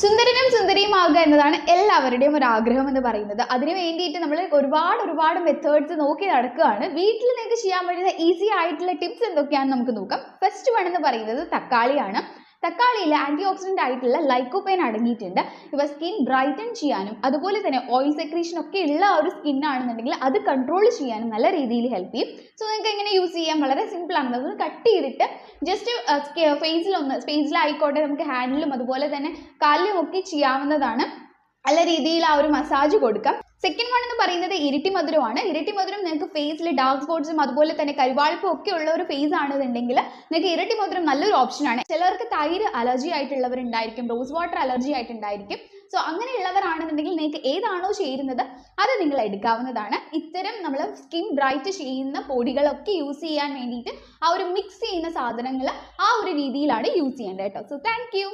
സുന്ദരനും സുന്ദരിയുമാവുക എന്നതാണ് എല്ലാവരുടെയും ഒരു ആഗ്രഹം എന്ന് പറയുന്നത്. അതിന് വേണ്ടിയിട്ട് നമ്മൾ ഒരുപാട് മെത്തേഡ്സ് നോക്കി നടക്കുകയാണ്. വീട്ടിൽ നിങ്ങൾക്ക് ചെയ്യാൻ പറ്റുന്ന ഈസി ആയിട്ടുള്ള ടിപ്സ് എന്തൊക്കെയാണെന്ന് നമുക്ക് നോക്കാം. ഫസ്റ്റ് വൺ എന്ന് പറയുന്നത് തക്കാളിയാണ്. തക്കാളിയിൽ ആൻറ്റി ഓക്സിഡൻ്റ് ആയിട്ടുള്ള ലൈക്കോപൈൻ അടങ്ങിയിട്ടുണ്ട്. ഇവ സ്കിൻ ബ്രൈറ്റൻ ചെയ്യാനും അതുപോലെ തന്നെ ഓയിൽ സെക്രീഷൻ ഒക്കെ ഉള്ള ഒരു സ്കിൻ ആണെന്നുണ്ടെങ്കിൽ അത് കൺട്രോൾ ചെയ്യാനും നല്ല രീതിയിൽ ഹെൽപ്പ് ചെയ്യും. സോ നിങ്ങൾക്ക് എങ്ങനെ യൂസ് ചെയ്യാം? വളരെ സിമ്പിൾ ആണ്. നമുക്ക് കട്ട് ചെയ്തിട്ട് ജസ്റ്റ് ഫേസിലായിക്കോട്ടെ, നമുക്ക് ഹാൻഡിലും അതുപോലെ തന്നെ കാലിലും ഒക്കെ ചെയ്യാവുന്നതാണ്. നല്ല രീതിയിൽ ആ ഒരു മസാജ് കൊടുക്കാം. സെക്കൻഡ് വൺ എന്ന് പറയുന്നത് ഇരട്ടി മധുരമാണ്. ഇരട്ടി മധുരം നിങ്ങൾക്ക് ഫേസിൽ ഡാർക്ക് സ്പോട്ട്സും അതുപോലെ തന്നെ കരുവാളിപ്പും ഒക്കെ ഉള്ള ഒരു ഫേസ് ആണെന്നുണ്ടെങ്കിൽ നിങ്ങൾക്ക് ഇരട്ടി മധുരം നല്ലൊരു ഓപ്ഷനാണ്. ചിലർക്ക് തൈര് അലർജി ആയിട്ടുള്ളവരുണ്ടായിരിക്കും, റോസ് വാട്ടർ അലർജി ആയിട്ടുണ്ടായിരിക്കും. സോ അങ്ങനെയുള്ളവരാണെന്നുണ്ടെങ്കിൽ നിങ്ങൾക്ക് ഏതാണോ ചേരുന്നത് അത് നിങ്ങൾ എടുക്കാവുന്നതാണ്. ഇത്തരം നമ്മൾ സ്കിൻ ബ്രൈറ്റ് ചെയ്യുന്ന പൊടികളൊക്കെ യൂസ് ചെയ്യാൻ വേണ്ടിയിട്ട് ആ ഒരു മിക്സ് ചെയ്യുന്ന സാധനങ്ങൾ ആ ഒരു രീതിയിലാണ് യൂസ് ചെയ്യേണ്ടത് കേട്ടോ. So thank you.